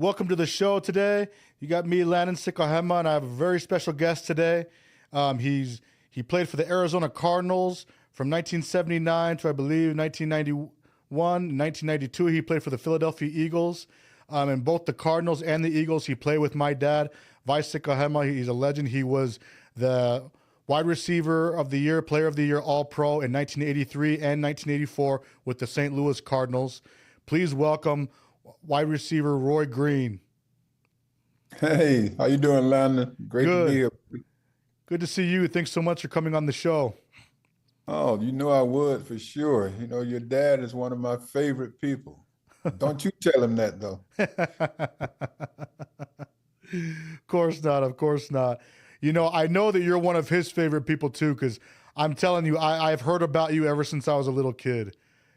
Welcome to the show today. You got me, Vai Sikahema, and I have a very special guest today. He played for the Arizona Cardinals from 1979 to, I believe, 1991. 1992, he played for the Philadelphia Eagles. And both the Cardinals and the Eagles, he played with my dad, Vai Sikahema. He's a legend. He was the wide receiver of the year, player of the year, All-Pro in 1983 and 1984 with the St. Louis Cardinals. Please welcome wide receiver Roy Green. Hey, how you doing, Landon? Great to be here. Good to see you. Thanks so much for coming on the show. Oh, you know I would for sure. You know, your dad is one of my favorite people. Don't you tell him that, though. Of course not. Of course not. You know, I know that you're one of his favorite people, too, because I'm telling you, I've heard about you ever since I was a little kid.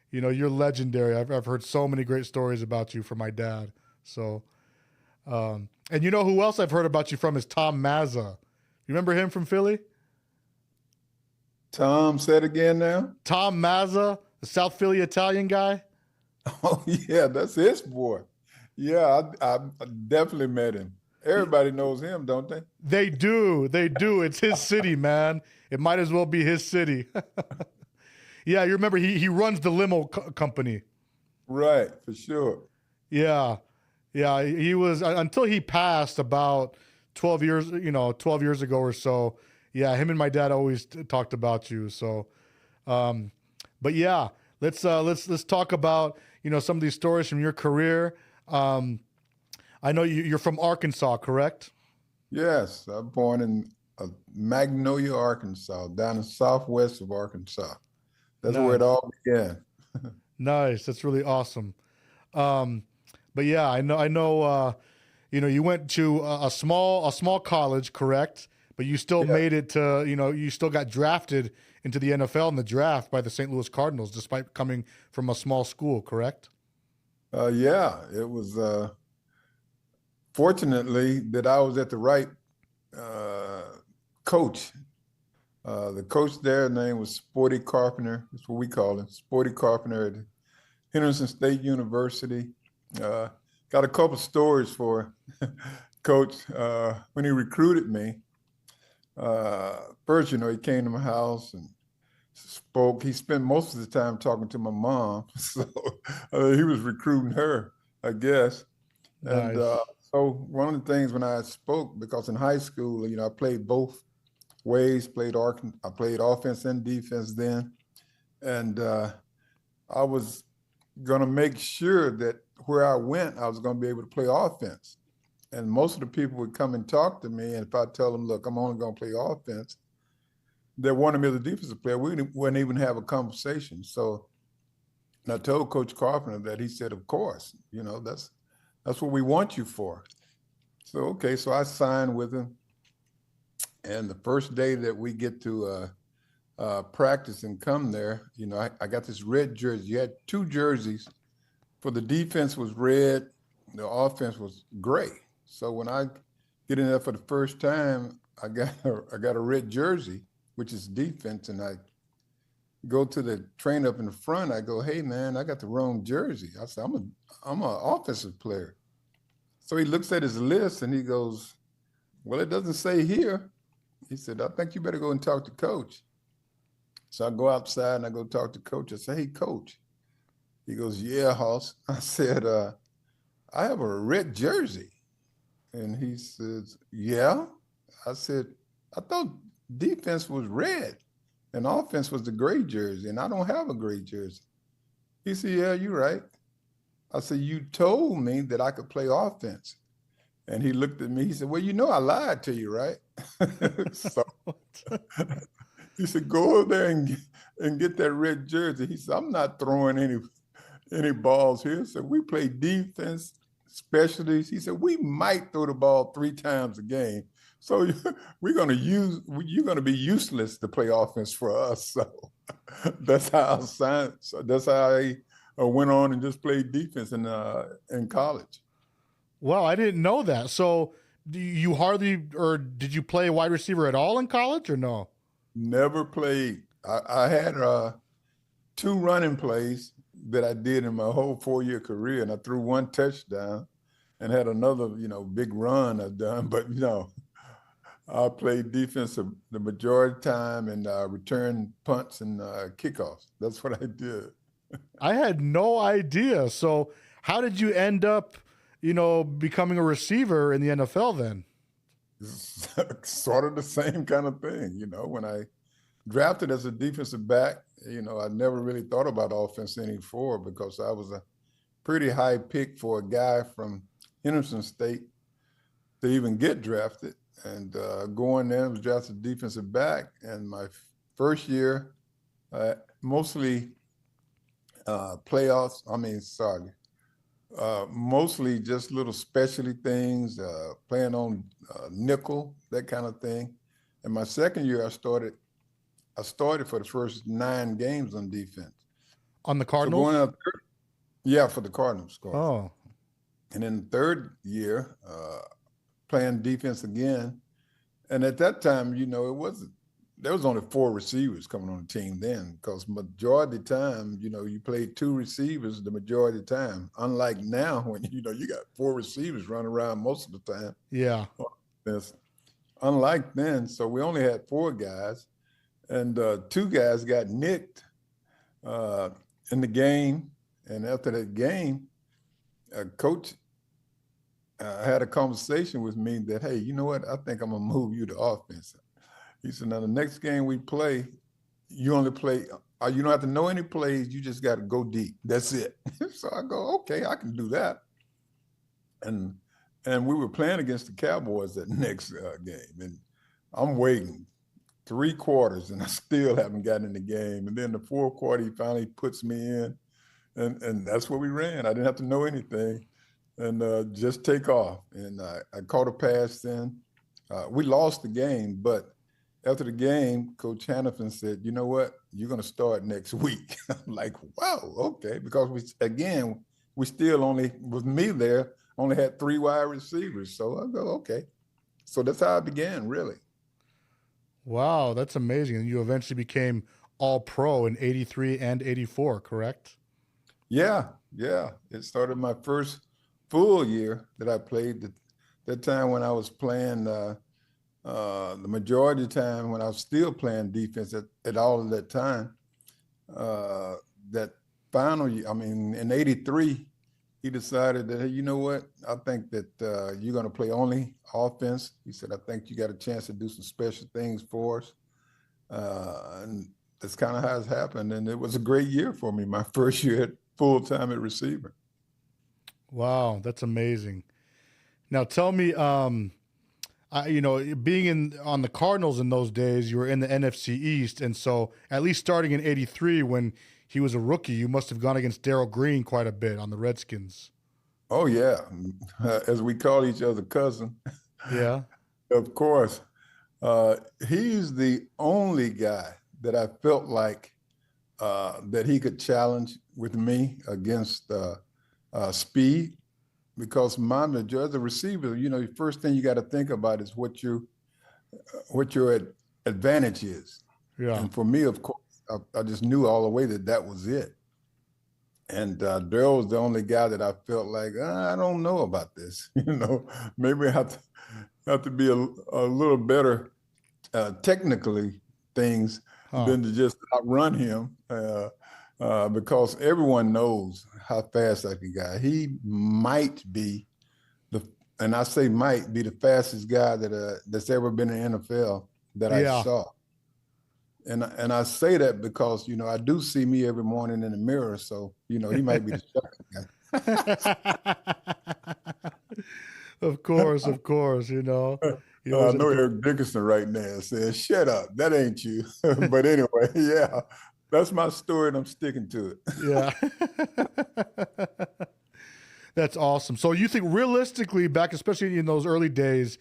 You know, you're legendary. I've heard so many great stories about you from my dad. So, and you know who else I've heard about you from is Tom Mazza. You remember him from Philly? Tom, say it again now. Tom Mazza, the South Philly Italian guy. Oh, yeah, that's his boy. Yeah, I definitely met him. Everybody knows him, don't they? They do. They do. It's his city, man. It might as well be his city. Yeah, you remember he runs the limo company. Right, for sure. Yeah. Yeah, he was until he passed about 12 years ago or so. Yeah, him and my dad always talked about you. So, but yeah, let's talk about, some of these stories from your career. I know you're from Arkansas, correct? Yes, I'm born in Magnolia, Arkansas, down in southwest of Arkansas. That's Nice. where it all began. Nice. That's really awesome. But yeah, I know. You went to a small college, correct? But you still Yeah. made it to, you still got drafted into the NFL in the draft by the St. Louis Cardinals, despite coming from a small school, correct? Yeah, it was fortunately that I was at the right coach. The coach there, his name was Sporty Carpenter. That's what we call him, Sporty Carpenter at Henderson State University. Got a couple stories for Coach when he recruited me. First, he came to my house and spoke. He spent most of the time talking to my mom, so he was recruiting her, I guess. Nice. And so one of the things when I spoke, because in high school, I played both ways. I played offense and defense then, and I was going to make sure that where I went, I was going to be able to play offense. And most of the people would come and talk to me, and if I tell them, look, I'm only going to play offense, they wanted me as a defensive player. We wouldn't even have a conversation. So and I told Coach Carpenter that. He said, of course, that's what we want you for. So, okay, so I signed with him. And the first day that we get to practice and come there, I got this red jersey. You had two jerseys. For the defense was red, the offense was gray. So when I get in there for the first time, I got a red jersey, which is defense, and I go to the trainer up in the front. I go, hey man, I got the wrong jersey. I said, I'm an offensive player. So he looks at his list and he goes, well, it doesn't say here. He said, I think you better go and talk to coach. So I go outside and I go talk to coach. I say, hey coach. He goes, yeah, Hoss. I said, I have a red jersey. And he says, yeah. I said, I thought defense was red and offense was the gray jersey, and I don't have a gray jersey. He said, yeah, you're right. I said, you told me that I could play offense. And he looked at me, he said, well, I lied to you, right? So he said, go over there and get that red jersey. He said, I'm not throwing any balls here. So we play defense, specialties. He said, we might throw the ball 3 times a game. So you're going to be useless to play offense for us. So that's how I signed. So that's how I went on and just played defense in college. Wow, I didn't know that. So did you play wide receiver at all in college or no? Never played. I had 2 running plays that I did in my whole 4-year career, and I threw 1 touchdown. and had another, big run I've done. But, I played defense the majority of the time and return punts and kickoffs. That's what I did. I had no idea. So how did you end up, becoming a receiver in the NFL then? Sort of the same kind of thing. When I drafted as a defensive back, I never really thought about offense anymore because I was a pretty high pick for a guy from Henderson State to even get drafted. And going there, I was drafted defensive back. And my first year, mostly playoffs. Mostly just little specialty things, playing on nickel, that kind of thing. And my second year, I started for the first 9 games on defense. On the Cardinals? So going out, yeah, for the Cardinals. Oh. And then the third year, playing defense again. And at that time, there was only 4 receivers coming on the team then, because majority of the time, you played 2 receivers the majority of the time. Unlike now, when you got 4 receivers running around most of the time. Yeah. Unlike then, so we only had 4 guys, and 2 guys got nicked in the game. And after that game, coach had a conversation with me that, hey, you know what? I think I'm gonna move you to offense. He said, now the next game we play, you only play, you don't have to know any plays, you just got to go deep. That's it. So I go, okay, I can do that. And we were playing against the Cowboys that next game. And I'm waiting 3 quarters and I still haven't gotten in the game. And then the 4th quarter, he finally puts me in. And that's what we ran. I didn't have to know anything and just take off. And I caught a pass then. We lost the game, but after the game, Coach Hannafin said, you know what, you're going to start next week. I'm like, wow, okay. Because we still only, with me there, only had 3 wide receivers. So I go, okay. So that's how I began, really. Wow, that's amazing. And you eventually became All-Pro in 83 and 84, correct? Yeah. It started my first full year that I played. That time when I was playing the majority of the time when I was still playing defense at all of that time, that final year, in 83, he decided that, hey, you know what? I think that you're going to play only offense. He said, I think you got a chance to do some special things for us. And that's kind of how it's happened. And it was a great year for me, my first year at full-time at receiver. Wow, that's amazing. Now tell me, being on the Cardinals in those days, you were in the NFC East. And so at least starting in 83, when he was a rookie, you must have gone against Darrell Green quite a bit on the Redskins. Oh, yeah. As we call each other cousin. Yeah. Of course. He's the only guy that I felt like that he could challenge with me against speed. Because as a receiver, the first thing you got to think about is what your advantage is. Yeah. And for me, of course, I just knew all the way that was it. And Darrell was the only guy that I felt like, I don't know about this. Maybe I have to be a little better technically things than to just outrun him. Because everyone knows how fast that guy. He might be and I say might be the fastest guy that's ever been in the NFL that I saw. And I say that because I do see me every morning in the mirror, so he might be the second guy. Of course. I know Eric Dickerson right now says, "Shut up, that ain't you." But anyway, yeah. That's my story, and I'm sticking to it. Yeah. That's awesome. So you think realistically back, especially in those early days,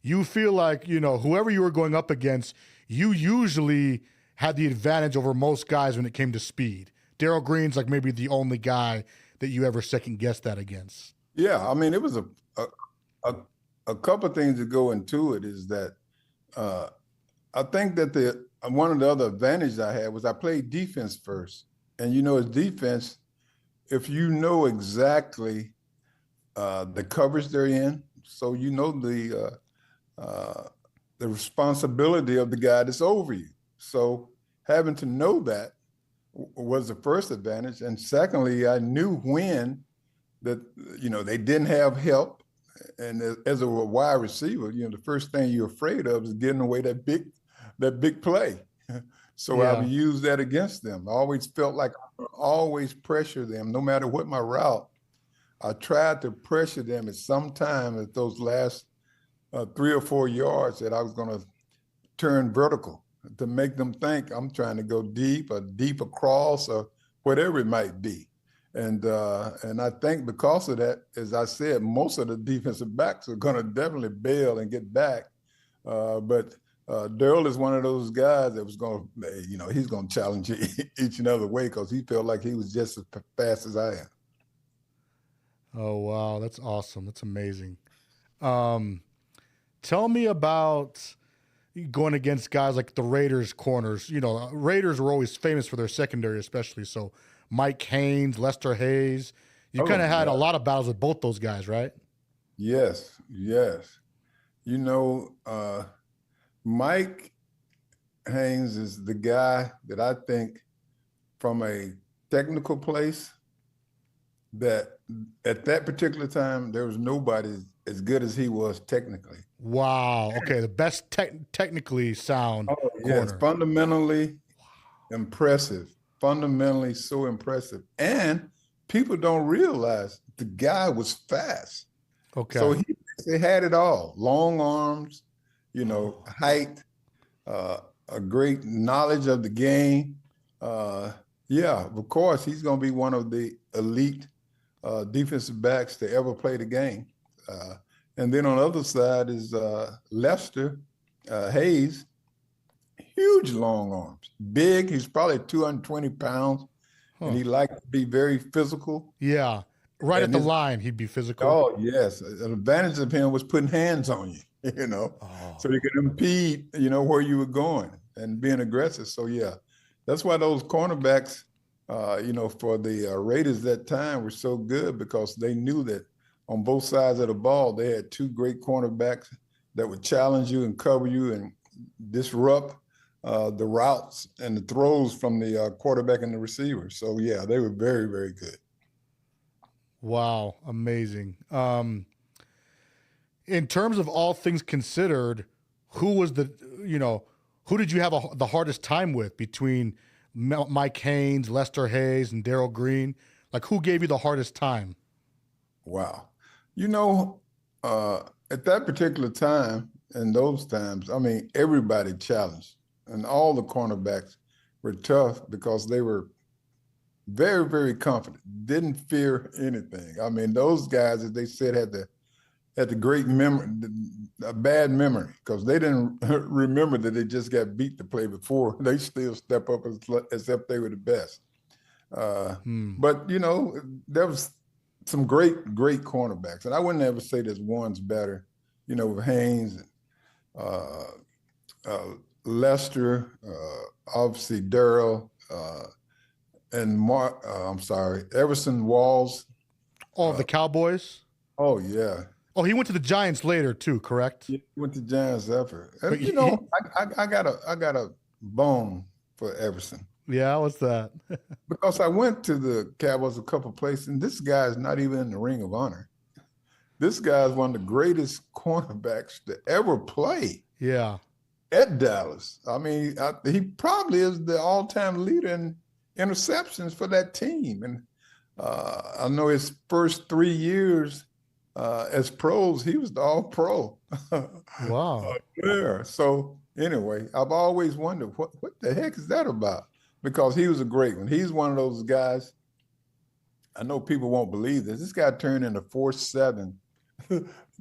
you feel like, whoever you were going up against, you usually had the advantage over most guys when it came to speed. Darrell Green's like maybe the only guy that you ever second guessed that against. Yeah, it was a couple of things that go into it is that I think that one of the other advantages I had was I played defense first. And as defense, if you know exactly the coverage they're in. So you know the responsibility of the guy that's over you. So having to know that was the first advantage. And secondly, I knew when that, they didn't have help. And as a wide receiver, the first thing you're afraid of is getting away that big play. So I would use that against them. I always felt like I would always pressure them, no matter what my route. I tried to pressure them at some time at those last 3 or 4 yards that I was going to turn vertical to make them think I'm trying to go deep across or whatever it might be. And I think because of that, as I said, most of the defensive backs are going to definitely bail and get back. But Darrell is one of those guys that was going to, he's going to challenge you each and every way because he felt like he was just as fast as I am. Oh, wow. That's awesome. That's amazing. Tell me about going against guys like the Raiders corners. Raiders were always famous for their secondary, especially. So Mike Haynes, Lester Hayes. You kind of had a lot of battles with both those guys, right? Yes. Mike Haynes is the guy that I think from a technical place that at that particular time, there was nobody as good as he was technically. Wow. Okay. The best technically sound yes, corner. fundamentally impressive. Fundamentally so impressive. And people don't realize the guy was fast. Okay. So he had it all. Long arms, height, a great knowledge of the game. Of course, he's going to be one of the elite defensive backs to ever play the game. And then on the other side is Lester Hayes, huge long arms, big. He's probably 220 pounds, and he liked to be very physical. Yeah, right at the line, he'd be physical. Oh, yes. An advantage of him was putting hands on you, so you could impede, where you were going and being aggressive. So, yeah, that's why those cornerbacks, for the Raiders that time were so good because they knew that on both sides of the ball, they had two great cornerbacks that would challenge you and cover you and disrupt the routes and the throws from the quarterback and the receiver. So, yeah, they were very, very good. Wow, amazing. In terms of all things considered, who did you have the hardest time with between Mike Haynes, Lester Hayes, and Darrell Green? Like, who gave you the hardest time? Wow. At that particular time and those times, everybody challenged, and all the cornerbacks were tough because they were very, very confident, didn't fear anything. Those guys, as they said, had the great memory, a bad memory, because they didn't remember that they just got beat the play before. They still step up as if they were the best. But, there was some great cornerbacks. And I wouldn't ever say there's one's better, with Haynes, Lester, obviously Darrell, and Everson Walls. Oh, the Cowboys? Oh, yeah. Oh, he went to the Giants later too, correct? Yeah, he went to Giants after. And, I got a bone for Everson. Yeah, what's that? Because I went to the Cowboys a couple of places, and this guy is not even in the Ring of Honor. This guy is one of the greatest cornerbacks to ever play. Yeah. At Dallas. He probably is the all-time leader in interceptions for that team. And I know his first 3 years as pros, he was the all-pro. Wow. Yeah. So anyway, I've always wondered what the heck is that about? Because he was a great one. He's one of those guys. I know people won't believe this. This guy turned into 4.7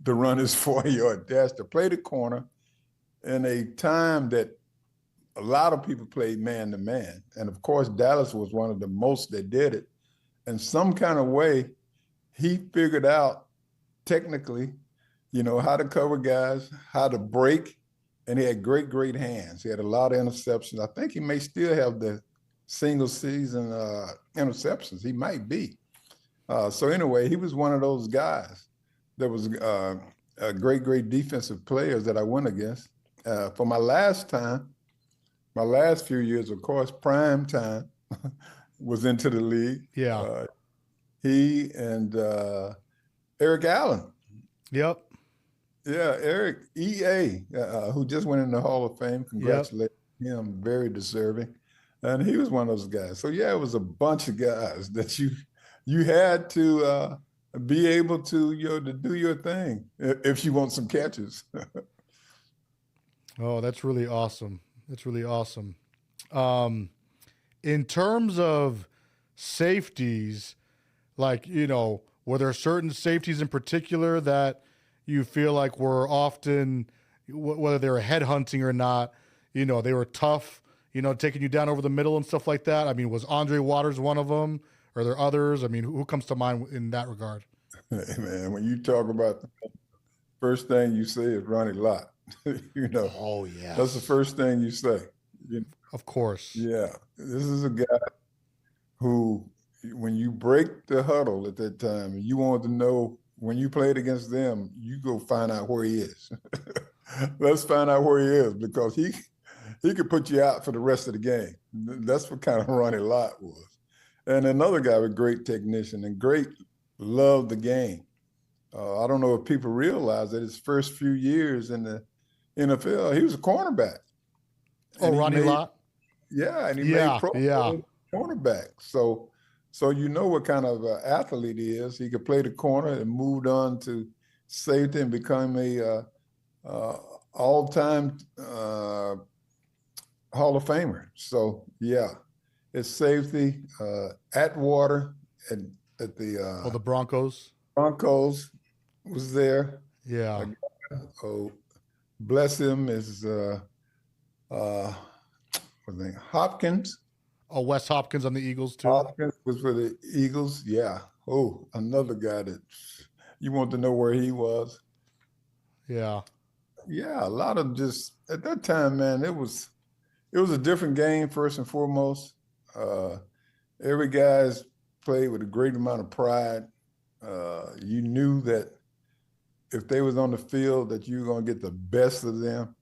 to run his 40-yard dash to play the corner in a time that a lot of people played man-to-man. And of course, Dallas was one of the most that did it. In some kind of way, he figured out technically, how to cover guys, how to break, and he had great hands. He had a lot of interceptions. I think he may still have the single season interceptions. He might be. So anyway, he was one of those guys that was a great defensive players that I went against. For my last few years, of course, prime time was into the league. Yeah. He and Eric Allen. Yep. Yeah, Eric EA, who just went in the Hall of Fame. Congratulate him, very deserving. And he was one of those guys. So yeah, it was a bunch of guys that you had to be able to to do your thing if you want some catches. Oh, that's really awesome. That's really awesome. In terms of safeties, like, were there certain safeties in particular that you feel like were often, whether they were headhunting or not, they were tough, taking you down over the middle and stuff like that? I mean, was Andre Waters one of them? Are there others? I mean, who comes to mind in that regard? Hey, man, when you talk about the first thing you say is Ronnie Lott, Oh, yeah. that's the first thing you say. Of course. Yeah, this is a guy who, when you break the huddle at that time, you want to know when you played against them, you go find out where he is. Let's find out where he is, because he could put you out for the rest of the game. That's what kind of Ronnie Lott was. And another guy, a great technician and loved the game. I don't know if people realize that his first few years in the NFL, he was a cornerback. Oh, Ronnie Lott? Yeah, and he made pro cornerback. So you know what kind of athlete he is. He could play the corner and moved on to safety and become a all-time Hall of Famer. So yeah, it's safety. Atwater at the the Broncos. Broncos was there. Yeah. Oh, bless him, is Hopkins. Oh, Wes Hopkins on the Eagles too. Hopkins was for the Eagles. Yeah. Oh, another guy that you want to know where he was. Yeah. Yeah, a lot of just at that time, man, it was a different game first and foremost. Every guy's played with a great amount of pride. You knew that if they was on the field that you were going to get the best of them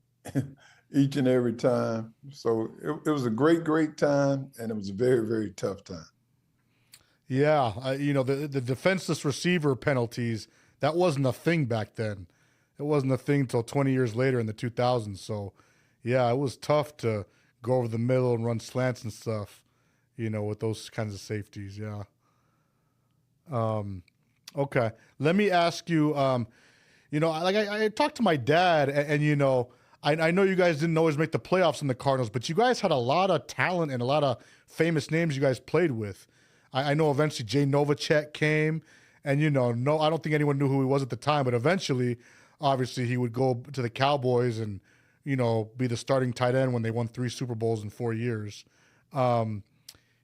each and every time. So it was a great time, and it was a very tough time. Yeah, the defenseless receiver penalties, that wasn't a thing back then. It wasn't a thing until 20 years later in the 2000s. So, yeah, it was tough to go over the middle and run slants and stuff, with those kinds of safeties. Yeah. Okay. Let me ask you, I talked to my dad, and I know you guys didn't always make the playoffs in the Cardinals, but you guys had a lot of talent and a lot of famous names you guys played with. I know eventually Jay Novacek came, and I don't think anyone knew who he was at the time, but eventually, obviously, he would go to the Cowboys and, be the starting tight end when they won 3 Super Bowls in 4 years.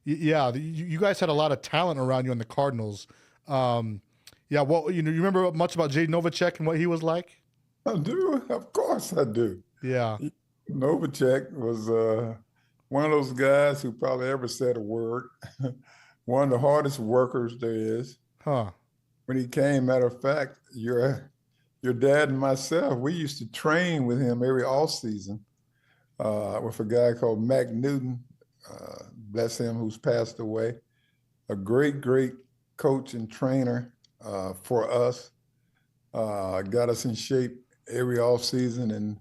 You guys had a lot of talent around you in the Cardinals. Yeah, well, you remember much about Jay Novacek and what he was like? I do. Of course I do. Yeah. Novacek was one of those guys who probably ever said a word. One of the hardest workers there is. Huh. When he came, matter of fact, your dad and myself, we used to train with him every off season with a guy called Mac Newton, bless him, who's passed away. A great coach and trainer for us. Got us in shape every off season, and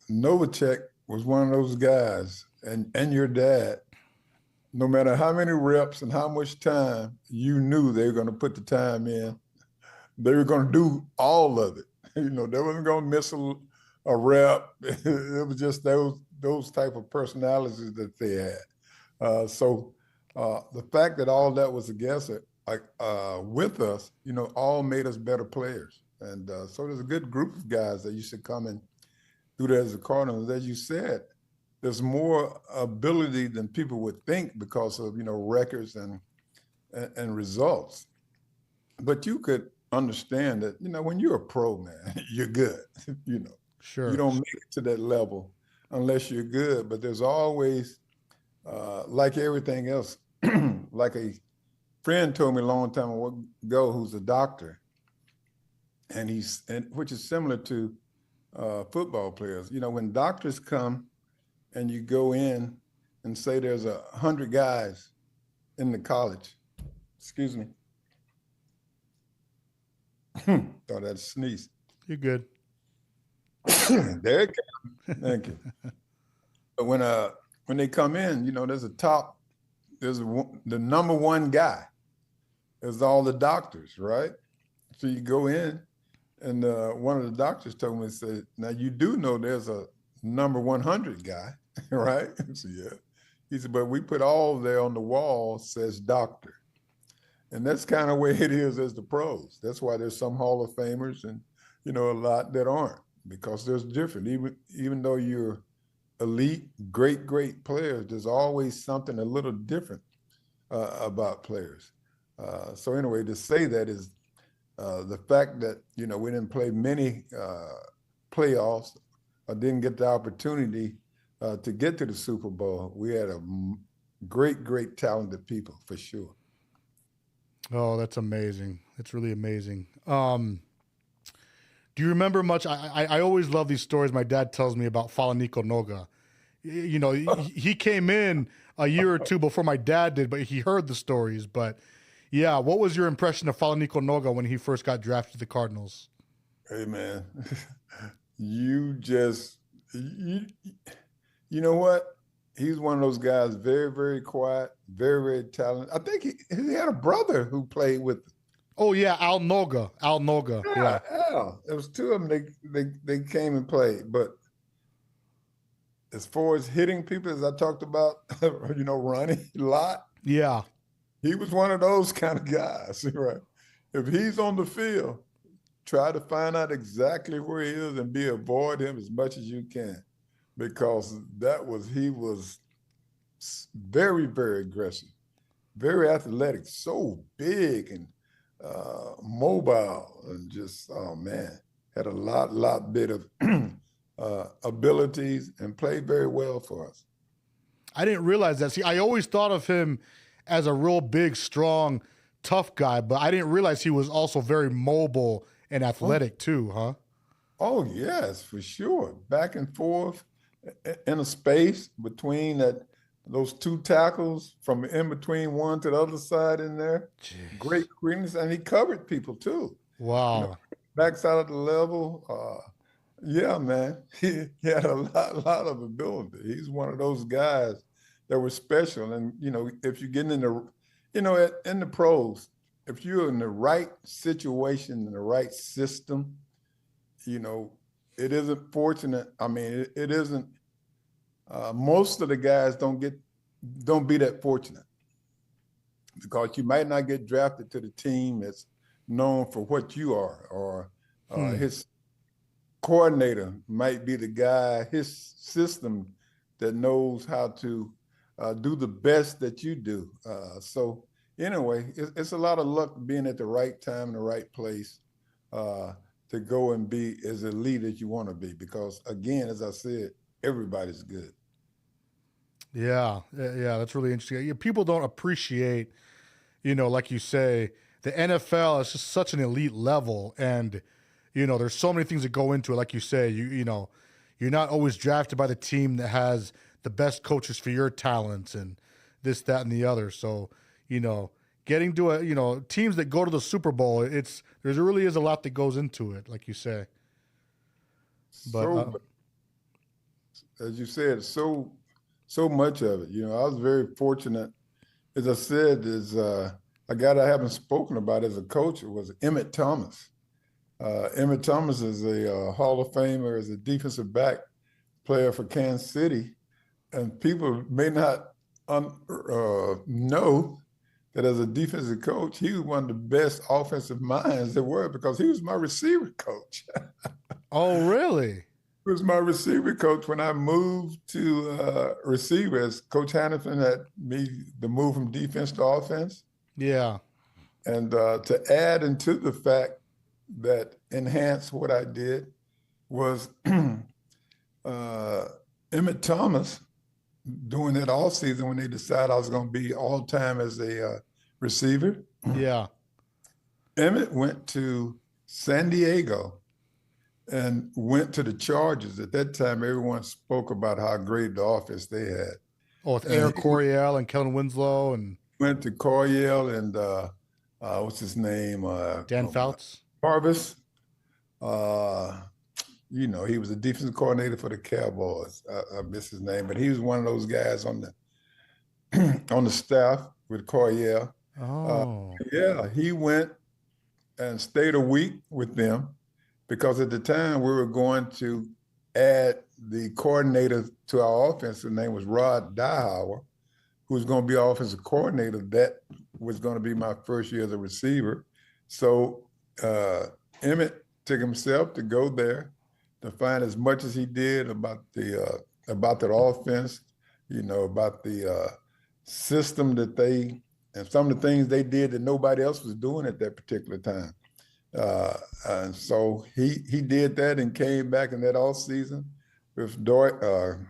Novacek was one of those guys, and your dad, no matter how many reps and how much time, you knew they were going to put the time in. They were going to do all of it. They wasn't going to miss a rep. It was just those type of personalities that they had. So the fact that all that was against it, with us, all made us better players. And so there's a good group of guys that used to come and do that as a Cardinals. As you said, there's more ability than people would think because of, records and results. But you could understand that, when you're a pro, man, you're good, Sure. You don't make it to that level unless you're good. But there's always, like everything else, like a friend told me a long time ago who's a doctor, and which is similar to football players. You know, when doctors come and you go in and say there's 100 guys in the college, excuse me, thought I'd sneeze. You're good. There it came. Thank you. But when they come in, you know, there's the number one guy is all the doctors, right? So you go in, and one of the doctors told me, said, now you do know there's a number 100 guy, right? So yeah. He said, but we put all there on the wall says doctor. And that's kind of where it is as the pros. That's why there's some Hall of Famers and, you know, a lot that aren't, because there's different. Even though you're elite, great players, there's always something a little different about players. So anyway, to say that is the fact that, you know, we didn't play many playoffs or didn't get the opportunity to get to the Super Bowl. We had a great talented people for sure. Oh, that's amazing. That's really amazing. Do you remember much? I always love these stories my dad tells me about Falaniko Noga. You know, he came in a year or two before my dad did, but he heard the stories. But yeah, what was your impression of Falaniko Noga when he first got drafted to the Cardinals? Hey, man, you know what? He's one of those guys, very quiet, very talented. I think he had a brother who played with him. Oh yeah, Al Noga. Yeah. Al. There was two of them. They came and played. But as far as hitting people, as I talked about, you know, running a lot. Yeah. He was one of those kind of guys, right? If he's on the field, try to find out exactly where he is and avoid him as much as you can, because he was very aggressive, very athletic, so big and mobile, and just, oh man, had a lot bit of abilities and played very well for us. I didn't realize that. See, I always thought of him as a real big, strong, tough guy, but I didn't realize he was also very mobile and athletic too, huh? Oh yes, for sure. Back and forth in a space between those two tackles, from in between one to the other side in there. Jeez. Great quickness, and he covered people too. Wow. You know, backside of the level. Yeah, man, he had a lot of ability. He's one of those guys that were special. And, you know, if you're getting in in the pros, if you're in the right situation, in the right system, you know, it isn't fortunate. I mean, it isn't, most of the guys don't be that fortunate, because you might not get drafted to the team that's known for what you are, or his coordinator might be the guy, his system, that knows how to do the best that you do. So anyway, it's a lot of luck being at the right time in the right place to go and be as elite as you want to be, because again, as I said, everybody's good. Yeah, that's really interesting. People don't appreciate, you know, like you say, the NFL is just such an elite level, and you know, there's so many things that go into it. Like you say, you know, you're not always drafted by the team that has the best coaches for your talents and this, that, and the other. So, you know, getting to teams that go to the Super Bowl, there really is a lot that goes into it, like you say. But as you said, so much of it. You know, I was very fortunate. As I said, a guy that I haven't spoken about as a coach was Emmett Thomas. Emmett Thomas is a Hall of Famer as a defensive back player for Kansas City. And people may not know that as a defensive coach, he was one of the best offensive minds there were, because he was my receiver coach. Oh, really? He was my receiver coach when I moved to receiver, as Coach Hannafin had me to move from defense to offense. Yeah. And to add into the fact that enhanced what I did was Emmett Thomas doing it all season when they decided I was going to be all time as a receiver. Yeah. Emmett went to San Diego and went to the Chargers. At that time, everyone spoke about how great the offense they had. Oh, with And Air he Coryell and Kellen Winslow and went to Coryell and what's his name? Dan Fouts. Harvis. He was a defensive coordinator for the Cowboys. I miss his name, but he was one of those guys on the on the staff with Coryell. Oh. Yeah, he went and stayed a week with them because at the time we were going to add the coordinator to our offense. His name was Rod Dyhauer, who was going to be offensive coordinator. That was going to be my first year as a receiver. So Emmett took himself to go there to find as much as he did about that offense, about the system that they and some of the things they did that nobody else was doing at that particular time. And so he did that and came back in that off season with Dyhauer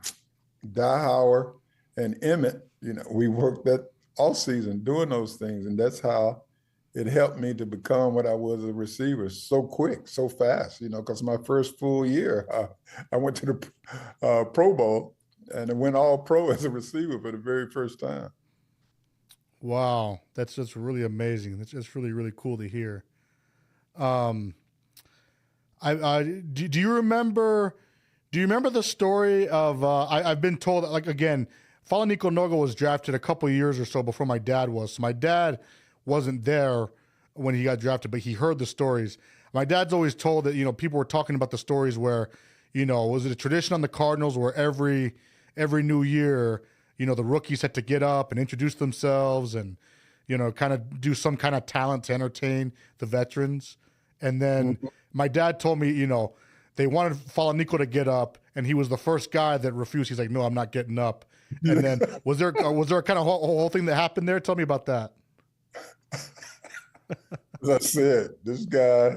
and Emmett. We worked that off season doing those things, and that's how it helped me to become what I was as a receiver so quick, so fast. Because my first full year, I went to the Pro Bowl and I went all pro as a receiver for the very first time. Wow, that's really amazing. That's really, really cool to hear. Do you remember the story of I've been told that, like, again, Falanico Noga was drafted a couple of years or so before my dad was. So my dad wasn't there when he got drafted, but he heard the stories. My dad's always told that, people were talking about the stories where, was it a tradition on the Cardinals where every new year, the rookies had to get up and introduce themselves and, kind of do some kind of talent to entertain the veterans. And then my dad told me, they wanted Falanico to get up, and he was the first guy that refused. He's like, no, I'm not getting up. And then was there a kind of whole thing that happened there? Tell me about that. As I said, this guy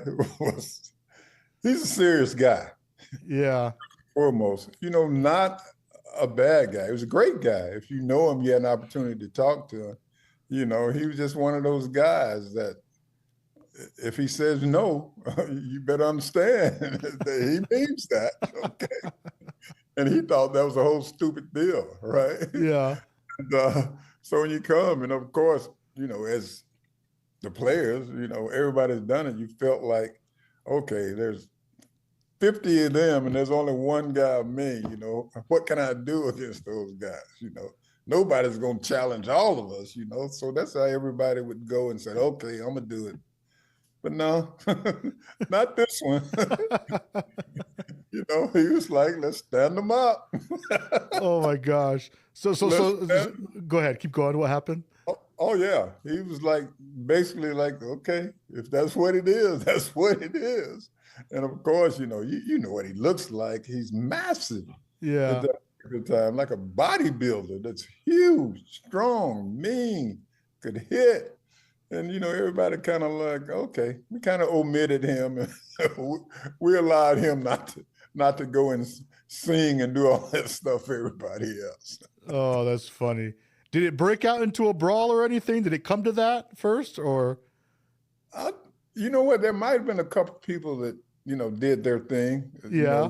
he's a serious guy. Yeah. Foremost, not a bad guy. He was a great guy. If you know him, you had an opportunity to talk to him. He was just one of those guys that if he says no, you better understand that he means that. Okay. And he thought that was a whole stupid deal, right? Yeah. And, so when you come, and of course, as the players, everybody's done it. You felt like, okay, there's 50 of them and there's only one guy of me, what can I do against those guys? Nobody's going to challenge all of us, So that's how everybody would go and say, okay, I'm going to do it. But no, not this one. He was like, let's stand them up. Oh my gosh. So go ahead, keep going. What happened? Oh yeah. He was like, basically like, okay, if that's what it is, that's what it is. And of course, you know what he looks like. He's massive. Yeah. At that time, like a bodybuilder that's huge, strong, mean, could hit. And, everybody kind of like, okay, we kind of omitted him. And we allowed him not to go and sing and do all that stuff for everybody else. Oh, that's funny. Did it break out into a brawl or anything? Did it come to that first, or? You know what? There might have been a couple people that, did their thing. Yeah.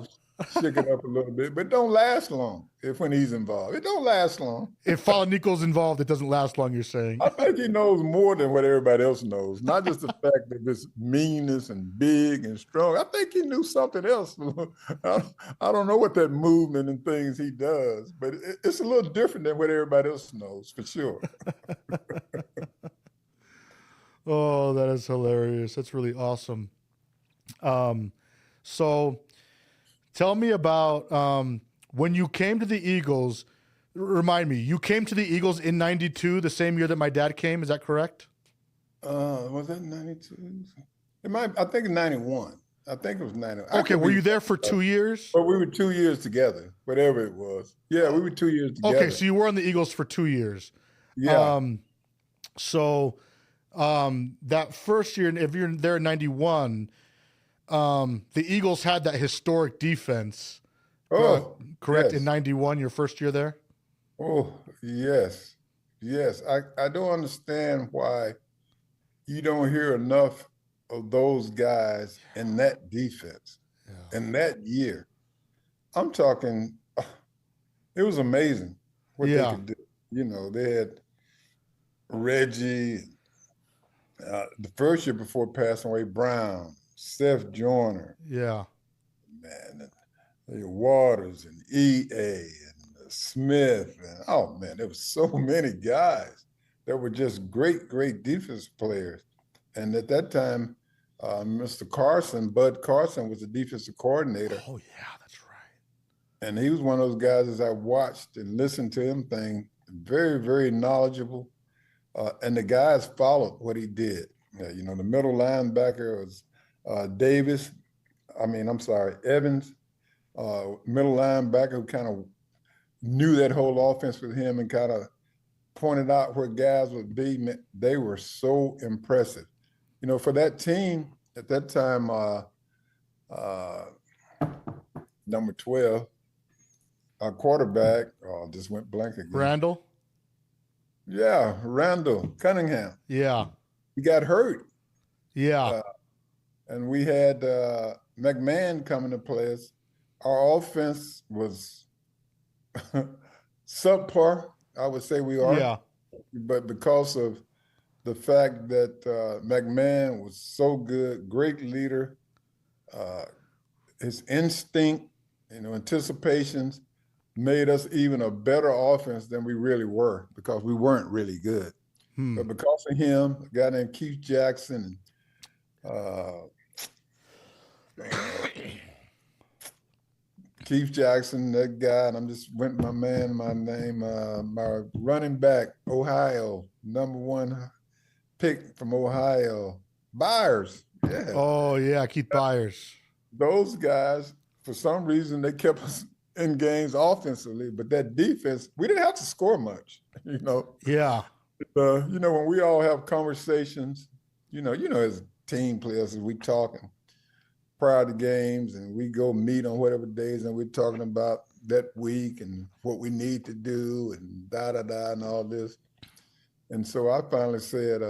Shook it up a little bit, but it don't last long when he's involved. It don't last long. If Falanico's involved, it doesn't last long, you're saying? I think he knows more than what everybody else knows. Not just the fact that it's meanness and big and strong. I think he knew something else. I don't know what that movement and things he does, but it's a little different than what everybody else knows, for sure. Oh, that is hilarious. That's really awesome. So tell me about when you came to the Eagles. Remind me, you came to the Eagles in '92, the same year that my dad came. Is that correct? Was that '92? I think 91. I think it was 91. Okay, were you there for 2 years? Well, we were 2 years together, whatever it was. Yeah, we were 2 years together. Okay, so you were on the Eagles for 2 years. Yeah. That first year, if you're there in '91, the Eagles had that historic defense. Oh, correct. Yes. In '91, your first year there. Oh, yes. Yes. I don't understand why you don't hear enough of those guys in that defense Yeah. in that year. I'm talking, it was amazing what they Yeah. could do. You know, they had Reggie, the first year before passing away, Brown, Seth Joyner, Yeah. man, and Waters and EA and Smith. And oh, man, there was so many guys that were just great, great defense players. And at that time, Mr. Carson, Bud Carson, was the defensive coordinator. Oh yeah, that's right. And he was one of those guys, as I watched and listened to him, very, very knowledgeable. And the guys followed what he did. You know, the middle linebacker was Davis. Evans, middle linebacker, who kind of knew that whole offense with him and kind of pointed out where guys would be. They were so impressive. You know, for that team at that time, number 12, our quarterback, just went blank again. Randall. Yeah, Randall Cunningham. Yeah. He got hurt. Yeah. And we had McMahon coming to play us. Our offense was subpar, I would say we are. Yeah. But because of the fact that McMahon was so good, great leader, his instinct, you know, anticipations made us even a better offense than we really were, because we weren't really good. But because of him, a guy named Keith Jackson, Keith Jackson, that guy, and I'm just went my running back, Ohio, number 1 pick from Ohio, Byers. Yeah. Oh yeah, Keith Byers. Those guys, for some reason, they kept us in games offensively, but that defense, we didn't have to score much, you know. Yeah. You know, when we all have conversations, you know, as team players, as we talking prior to games, and we go meet on whatever days, and we're talking about that week and what we need to do and da-da-da and all this. And so I finally said,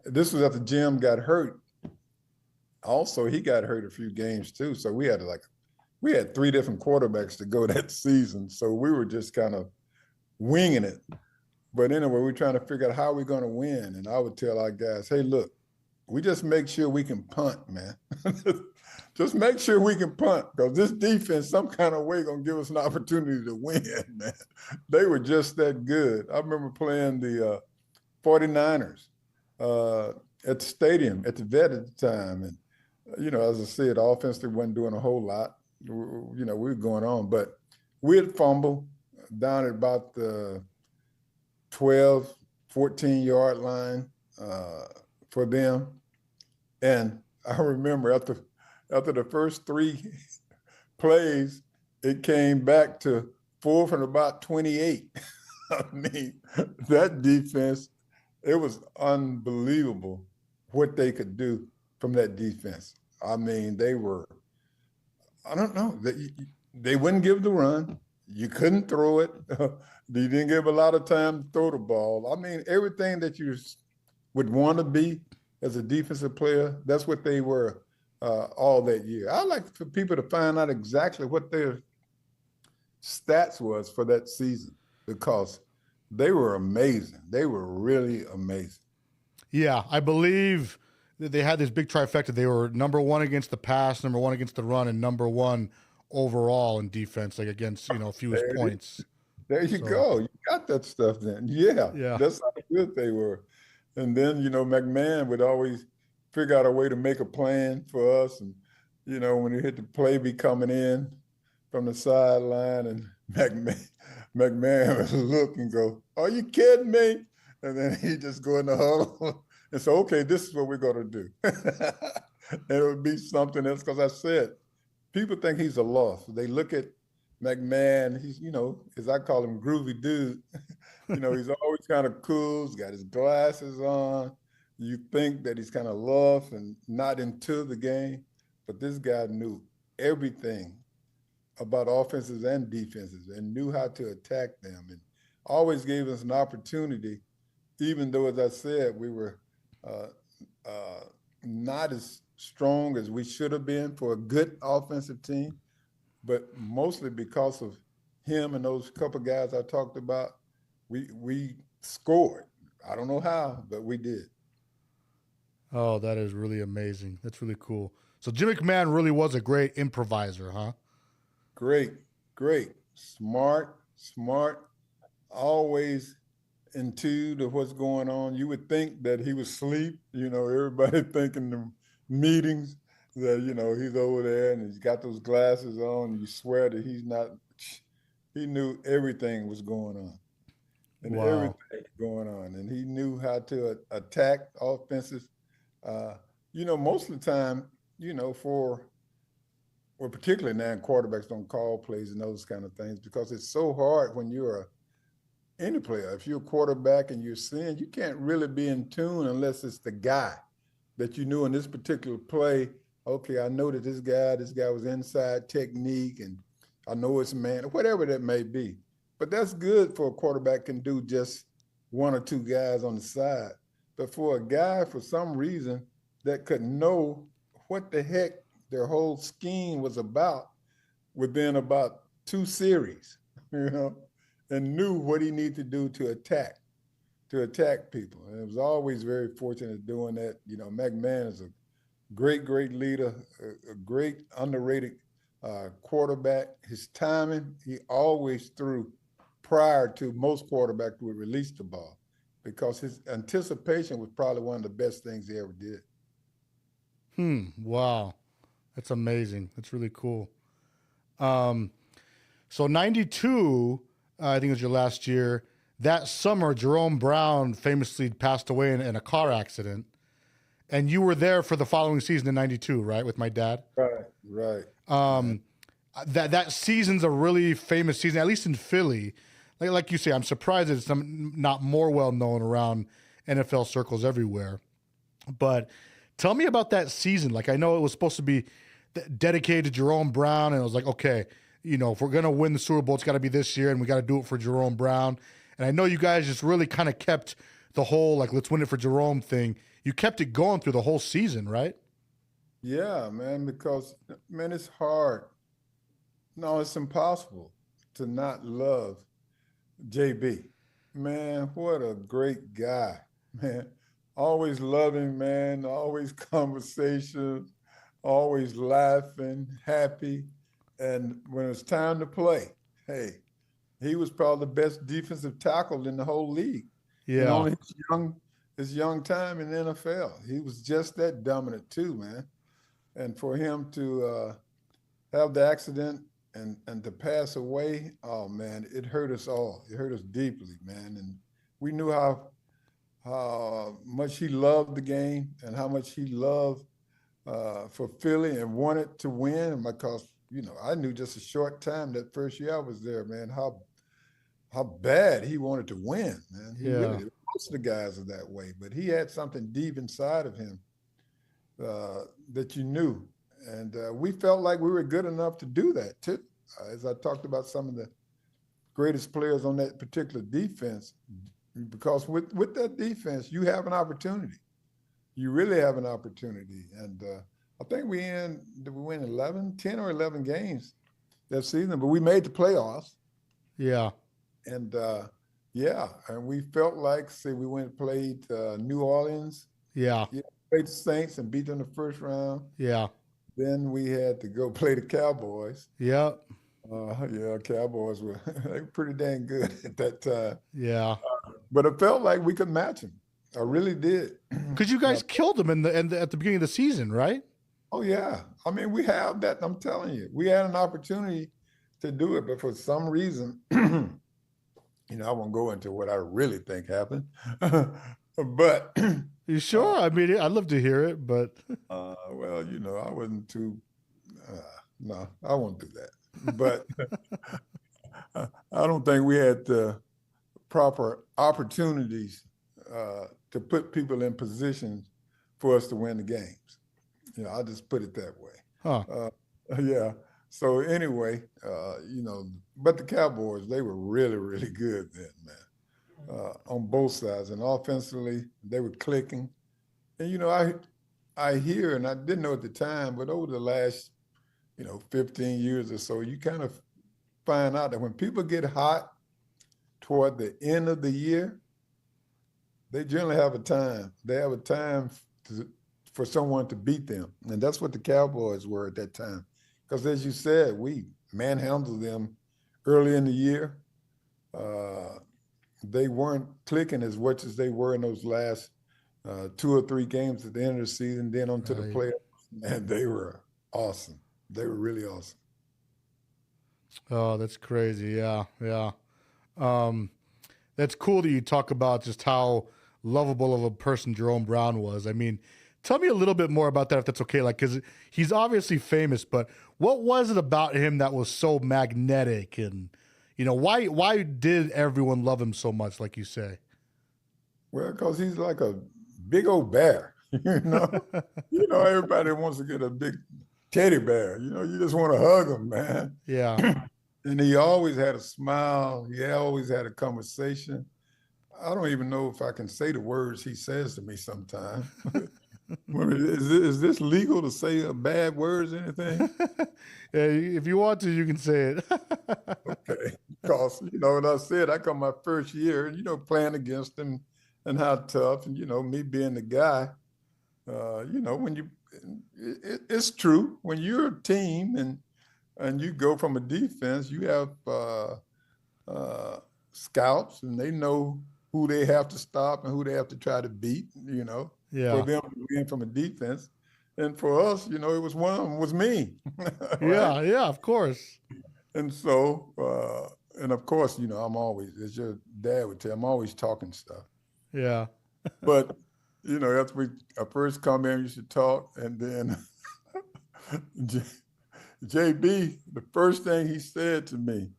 this was after Jim got hurt. Also, he got hurt a few games too. So we had 3 different quarterbacks to go that season. So we were just kind of winging it. But anyway, we're trying to figure out how we're going to win. And I would tell our guys, hey, look, we just make sure we can punt, man. Just make sure we can punt, because this defense, some kind of way, going to give us an opportunity to win, man. They were just that good. I remember playing the 49ers at the stadium, at the Vet at the time. And, you know, as I said, offensively wasn't doing a whole lot. You know, we were going on. But we had fumbled down at about the 12, 14-yard line for them. And I remember after the first 3 plays, it came back to 4th and about 28. I mean, that defense, it was unbelievable what they could do from that defense. I mean, they were, I don't know, they wouldn't give the run. You couldn't throw it. You didn't give a lot of time to throw the ball. I mean, everything that you would want to be as a defensive player, that's what they were all that year. I'd like for people to find out exactly what their stats was for that season, because they were amazing. They were really amazing. Yeah, I believe that they had this big trifecta. They were number 1 against the pass, number 1 against the run, and number 1 overall in defense, like against, you know, fewest points. There you go. You got that stuff then. Yeah. That's how good they were. And then, you know, McMahon would always figure out a way to make a plan for us. And, you know, when he hit the play be coming in from the sideline, and McMahon would look and go, "Are you kidding me?" And then he'd just go in the huddle and say, "Okay, this is what we're going to do." And it would be something else, because I said, people think he's a loss. They look at McMahon, he's, you know, as I call him, groovy dude. You know, he's always kind of cool. He's got his glasses on. You think that he's kind of lost and not into the game. But this guy knew everything about offenses and defenses and knew how to attack them and always gave us an opportunity, even though, as I said, we were not as strong as we should have been for a good offensive team, but mostly because of him and those couple guys I talked about, we scored. I don't know how, but we did. Oh, that is really amazing. That's really cool. So Jim McMahon really was a great improviser, huh? Great, great, smart, always in tune to what's going on. You would think that he was asleep. Everybody thinking the meetings that, he's over there and he's got those glasses on. And you swear that he's not. He knew everything was going on. And everything was going on. And he knew how to attack offenses. Most of the time, particularly now quarterbacks don't call plays and those kind of things because it's so hard when you're any player. If you're a quarterback and you're seeing, you can't really be in tune unless it's the guy that you knew in this particular play. Okay, I know that this guy was inside technique and I know it's man, whatever that may be. But that's good for a quarterback can do just one or two guys on the side. But for a guy, for some reason, that could know what the heck their whole scheme was about within about 2 series, and knew what he needed to do to attack people. And it was always very fortunate doing that. McMahon is a great leader, a great underrated quarterback. His timing, he always threw prior to most quarterbacks would release the ball because his anticipation was probably one of the best things he ever did. Wow. That's amazing. That's really cool. So 92, I think it was your last year. That summer, Jerome Brown famously passed away in a car accident. And you were there for the following season in 92, right? With my dad? Right. That season's a really famous season, at least in Philly. Like you say, I'm surprised it's not more well known around NFL circles everywhere. But tell me about that season. Like, I know it was supposed to be dedicated to Jerome Brown, and it was like, okay, if we're going to win the Super Bowl, it's got to be this year, and we got to do it for Jerome Brown. And I know you guys just really kind of kept the whole, like, let's win it for Jerome thing. You kept it going through the whole season, right? Yeah, man, because, man, it's hard. No, it's impossible to not love JB. Man, what a great guy, man. Always loving, man, always conversation, always laughing, happy. And when it's time to play, hey, he was probably the best defensive tackle in the whole league. Yeah. And on his young time in the NFL, he was just that dominant too, man. And for him to have the accident and to pass away, oh man, it hurt us all. It hurt us deeply, man. And we knew how much he loved the game and how much he loved for Philly and wanted to win because, I knew just a short time that first year I was there, man, how bad he wanted to win, man. He really, most of the guys are that way, but he had something deep inside of him that you knew. And we felt like we were good enough to do that too. As I talked about some of the greatest players on that particular defense, because with that defense, you have an opportunity. You really have an opportunity. And I think did we win 10 or 11 games that season, but we made the playoffs. Yeah. And and we felt like, we went and played New Orleans. Yeah. Played the Saints and beat them the first round. Yeah. Then we had to go play the Cowboys. Yep. Cowboys were they were pretty dang good at that time. Yeah. But it felt like we could match them. I really did. Because you guys killed them at the beginning of the season, right? Oh, yeah. I mean, we have that. I'm telling you. We had an opportunity to do it, but for some reason, I won't go into what I really think happened. But you sure? I mean, I'd love to hear it, but well, I wasn't too. No, I won't do that. But I don't think we had the proper opportunities to put people in positions for us to win the games. I'll just put it that way. Huh. Yeah. So anyway, but the Cowboys, they were really, really good then, man, on both sides. And offensively, they were clicking. And, I hear, and I didn't know at the time, but over the last, 15 years or so, you kind of find out that when people get hot toward the end of the year, they generally have a time. They have a time for someone to beat them. And that's what the Cowboys were at that time. Because as you said, we manhandled them early in the year. They weren't clicking as much as they were in those last 2 or 3 games at the end of the season, then onto the playoffs. And they were awesome. They were really awesome. Oh, that's crazy. Yeah, yeah. That's cool that you talk about just how lovable of a person Jerome Brown was. I mean, tell me a little bit more about that, if that's okay. Like, because he's obviously famous, but what was it about him that was so magnetic? And, why did everyone love him so much, like you say? Well, because he's like a big old bear, everybody wants to get a big teddy bear. You just want to hug him, man. Yeah. And he always had a smile. He always had a conversation. I don't even know if I can say the words he says to me sometimes. Is this legal to say bad words or anything? Yeah, if you want to, you can say it. Okay. Because, what I said, I come my first year, playing against him and how tough, and, me being the guy, when it's true. When you're a team and you go from a defense, you have scouts, and they know who they have to stop and who they have to try to beat, for them to win from a defense. And for us, it was one of them was me. Right? Yeah, of course. And so, and of course, I'm always, as your dad would tell, I'm always talking stuff. Yeah. But, after I first come in, we used to talk, and then JB, the first thing he said to me,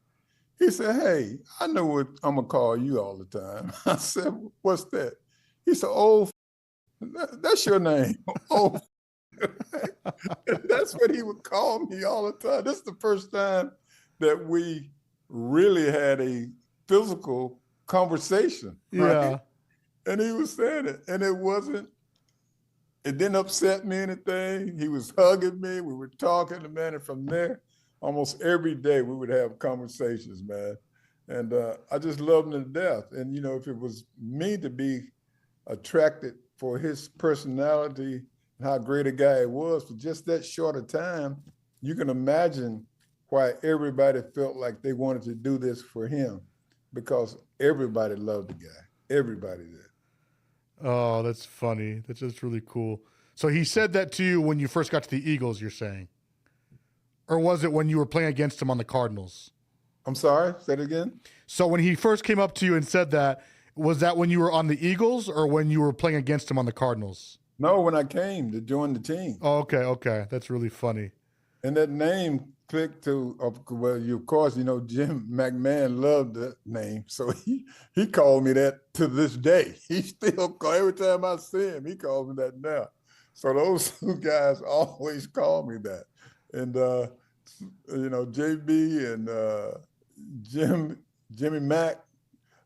he said, "Hey, I know what I'm gonna call you all the time." I said, "What's that?" He said, "Oh, that's your name." Oh, that's what he would call me all the time. This is the first time that we really had a physical conversation, right? Yeah. And he was saying it, and it didn't upset me anything. He was hugging me. We were talking, man, and from there, almost every day we would have conversations, man. And I just loved him to death. And, if it was me to be attracted for his personality and how great a guy he was for just that short a time, you can imagine why everybody felt like they wanted to do this for him, because everybody loved the guy. Everybody did. Oh, that's funny. That's just really cool. So he said that to you when you first got to the Eagles, you're saying? Or was it when you were playing against him on the Cardinals? I'm sorry, say it again? So when he first came up to you and said that, was that when you were on the Eagles or when you were playing against him on the Cardinals? No, when I came to join the team. Oh, okay. That's really funny. And that name clicked to, well, of course, Jim McMahon loved that name. So he called me that to this day. He still every time I see him, he calls me that now. So those two guys always call me that. And, JB and Jimmy Mack,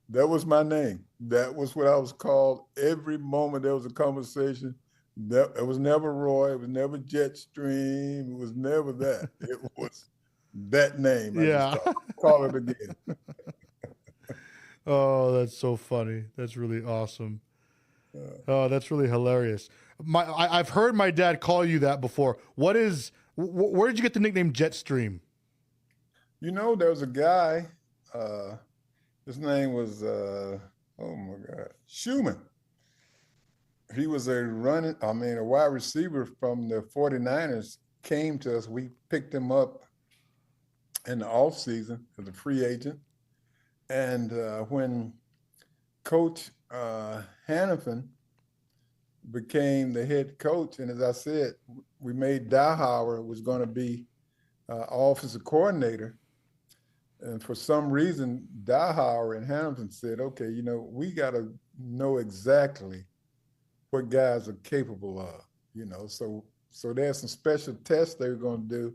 that was my name. That was what I was called every moment there was a conversation. It was never Roy. It was never JetStream. It was never that. It was that name. Yeah. I just call it again. Oh, that's so funny. That's really awesome. Oh, that's really hilarious. I've heard my dad call you that before. Where did you get the nickname JetStream? There was a guy, his name was, oh my God, Schumann. He was a wide receiver from the 49ers, came to us. We picked him up in the offseason as a free agent. And when Coach Hannafin became the head coach, and as I said, we made Dahauer was going to be offensive coordinator. And for some reason, Dahauer and Hannafin said, okay, we got to know exactly what guys are capable of, so there's some special tests they were going to do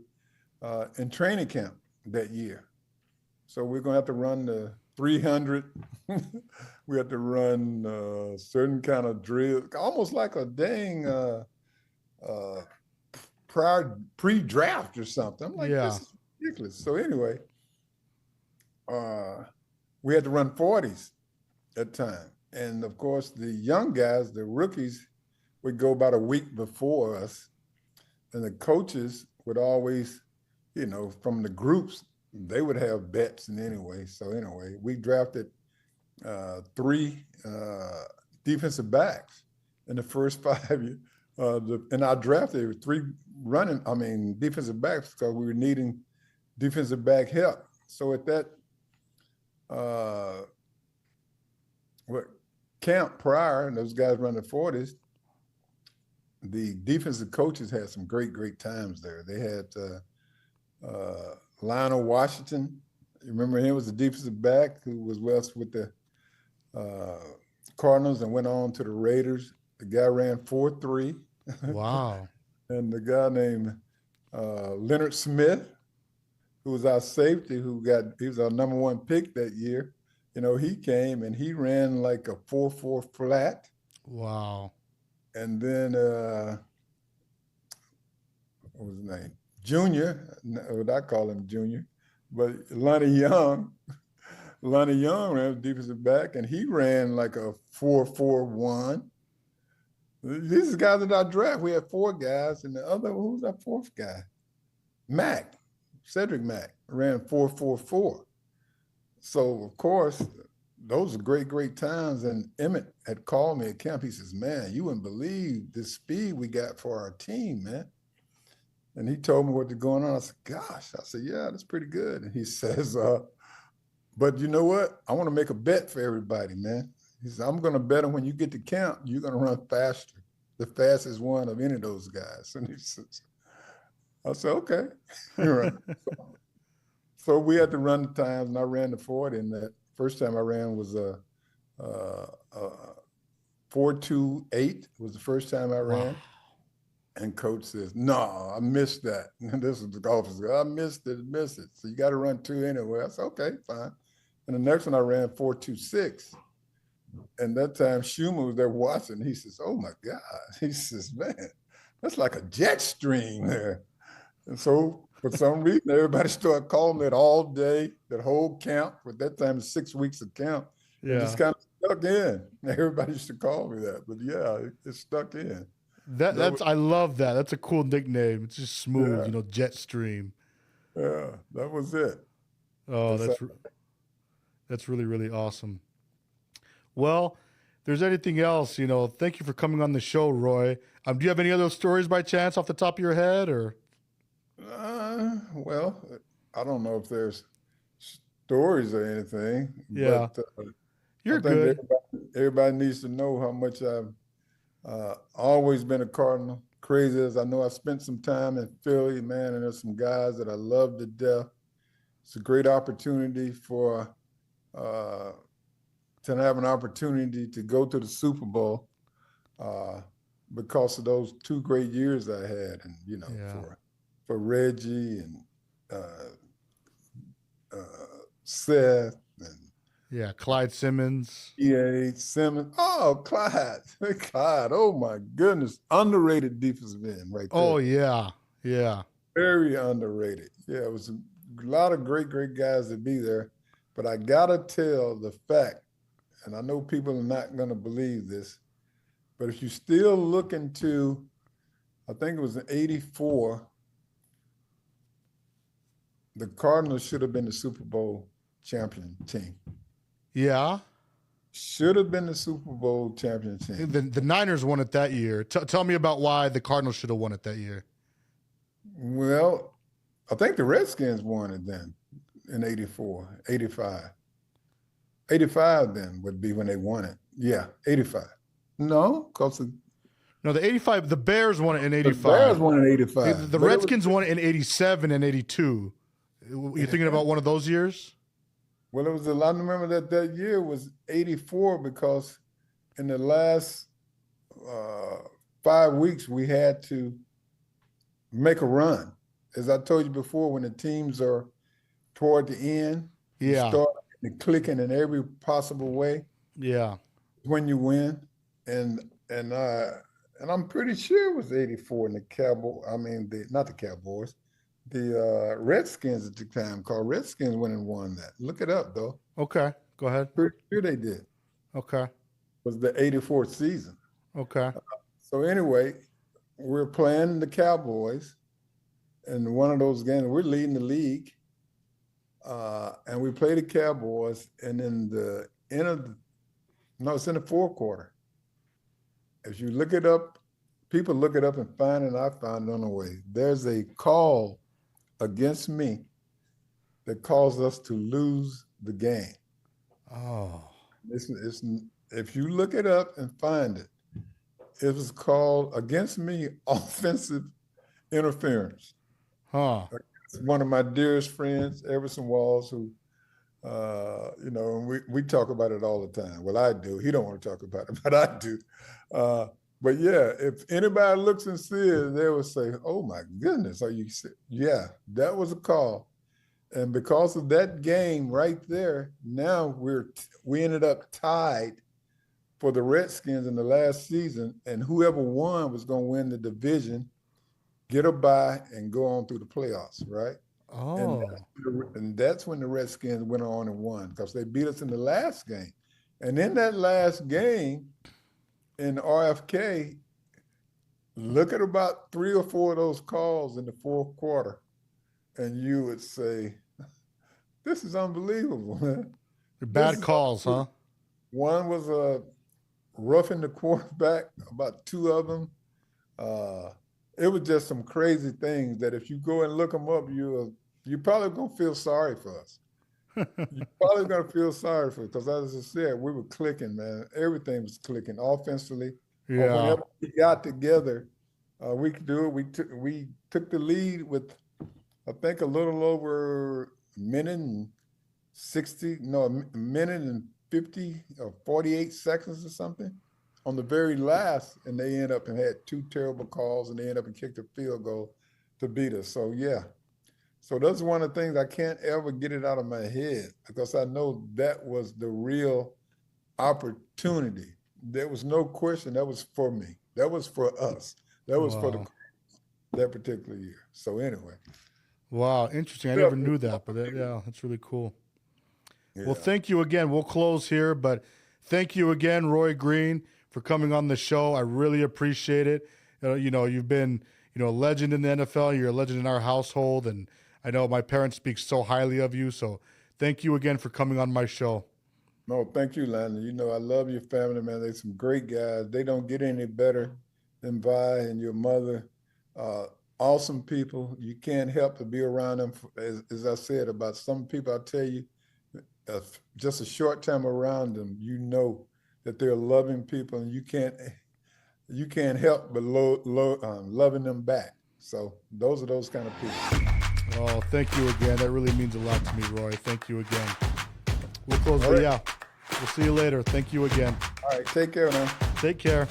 in training camp that year. So we're going to have to run the 300. We have to run certain kind of drill, almost like a dang pre-draft or something. I'm like, Yeah. this is ridiculous. So anyway, we had to run 40s at time. And of course, the young guys, the rookies, would go about a week before us. And the coaches would always, from the groups, they would have bets. And anyway, we drafted 3 defensive backs in the first 5 years. And I drafted 3 defensive backs because we were needing defensive back help. So at that camp prior, and those guys run the 40s, the defensive coaches had some great times there. They had Lionel Washington. You remember him? Was the defensive back who was with the Cardinals and went on to the Raiders. The guy ran 4.3. Wow. And the guy named Leonard Smith, who was our safety, he was our number 1 pick that year. He came and he ran like a 4.4 flat. Wow. And then what was his name? Junior, what I call him Junior, but Lonnie Young ran defensive back, and he ran like a 4.41. These are guys that I draft. We had 4 guys, and the other, who was our 4th guy? Cedric Mack ran 4.44. So of course, those are great times. And Emmett had called me at camp. He says, "Man, you wouldn't believe the speed we got for our team, man." And he told me what was going on. I said, "Gosh," I said, "Yeah, that's pretty good." And he says, "But you know what? I want to make a bet for everybody, man." He said, "I'm going to bet them when you get to camp, you're going to run faster, the fastest one of any of those guys." And he says, I said, "Okay." Right. So we had to run the times, and I ran the 40. And that first time I ran was a 4.28 was the first time I ran. Wow. And coach says, "No, I missed that." And this is the golfers. "I missed it. So you got to run 2 anyway." I said, "Okay, fine." And the next one I ran 4.26. And that time Schumer was there watching. He says, "Oh my God." He says, "Man, that's like a jet stream there." And so for some reason, everybody started calling it all day, that whole camp. At that time, 6 weeks of camp. Yeah. It just kind of stuck in. Everybody used to call me that. But yeah, it stuck in. I love that. That's a cool nickname. It's just smooth, Yeah. JetStream. Yeah, that was it. Oh, that's really, really awesome. Well, if there's anything else, thank you for coming on the show, Roy. Do you have any other stories by chance off the top of your head, or? Well, I don't know if there's stories or anything, Yeah. but You're I think good. everybody needs to know how much I've always been a Cardinal. Crazy as I know, I spent some time in Philly, man, and there's some guys that I love to death. It's a great opportunity for to have an opportunity to go to the Super Bowl because of those 2 great years I had, and Yeah. for Reggie and Seth and Yeah, Clyde Simmons. E.A. Simmons. Oh, Clyde. Clyde. Oh, my goodness. Underrated defensive end right there. Oh, yeah. Yeah. Very underrated. Yeah, it was a lot of great guys to be there. But I got to tell the fact, and I know people are not going to believe this, but if you still look into, I think it was in 84, the Cardinals should have been the Super Bowl champion team. Yeah. Should have been the Super Bowl champion team. The Niners won it that year. Tell me about why the Cardinals should have won it that year. Well, I think the Redskins won it then in 84, 85. 85 then would be when they won it. Yeah, 85. No, because No, the 85, the Bears won it in 85. The Bears won in 85. The Redskins won it in 87 and 82. You thinking about one of those years? Well, it was I remember that year was 84 because in the last 5 weeks we had to make a run as I told you before, when the teams are toward the end, you Yeah. start clicking in every possible way Yeah. when you win. And I'm pretty sure it was 84 in the not the Cowboys, the Redskins at the time, called Redskins went and won that. Look it up, though. Okay. Go ahead. Pretty sure they did. Okay. It was the 84 season. Okay. So anyway, we're playing the Cowboys in one of those games. We're leading the league. And we play the Cowboys, and in the end of it's in the fourth quarter. If you look it up, people look it up and find it, and I found it on the way. There's a call against me that caused us to lose the game. Oh. If you look it up and find it, it was called against me offensive interference. Huh. One of my dearest friends, Everson Walls, who, we talk about it all the time. Well, I do. He don't want to talk about it, but I do. But yeah, if anybody looks and sees it, they will say, "Oh my goodness, are you?" Yeah, that was a call, and because of that game right there, now we ended up tied for the Redskins in the last season, and whoever won was going to win the division, get a bye, and go on through the playoffs, right? Oh. And that's when the Redskins went on and won, because they beat us in the last game. And in that last game in RFK, look at about 3 or 4 of those calls in the fourth quarter, and you would say, this is unbelievable, man. Bad calls, huh? One was roughing the quarterback, about 2 of them. It was just some crazy things that if you go and look them up, you're probably going to feel sorry for us. You're probably going to feel sorry for us because, as I said, we were clicking, man. Everything was clicking offensively. Yeah. Whenever we got together, we could do it. We took the lead with, I think, a little over a minute and 50 or 48 seconds or something on the very last, and they end up and had 2 terrible calls, and they end up and kicked a field goal to beat us. So yeah, so that's one of the things I can't ever get it out of my head, because I know that was the real opportunity. There was no question that was for me. That was for us. That was for that particular year. So anyway. Wow, interesting. I never knew that, but that's really cool. Yeah. Well, thank you again. We'll close here, but thank you again, Roy Green, for coming on the show. I really appreciate it. You've been, a legend in the NFL. You're a legend in our household, and I know my parents speak so highly of you. So thank you again for coming on my show. No, thank you, Landon. I love your family, man. They're some great guys. They don't get any better than Vi and your mother. Awesome people. You can't help but be around them. As I said, about some people, I tell you, just a short time around them, you know that they're loving people, and you can't help but loving them back. So those are those kind of people. Oh, thank you again. That really means a lot to me, Roy. Thank you again. We'll close. Right. Yeah, we'll see you later. Thank you again. All right, take care, man. Take care.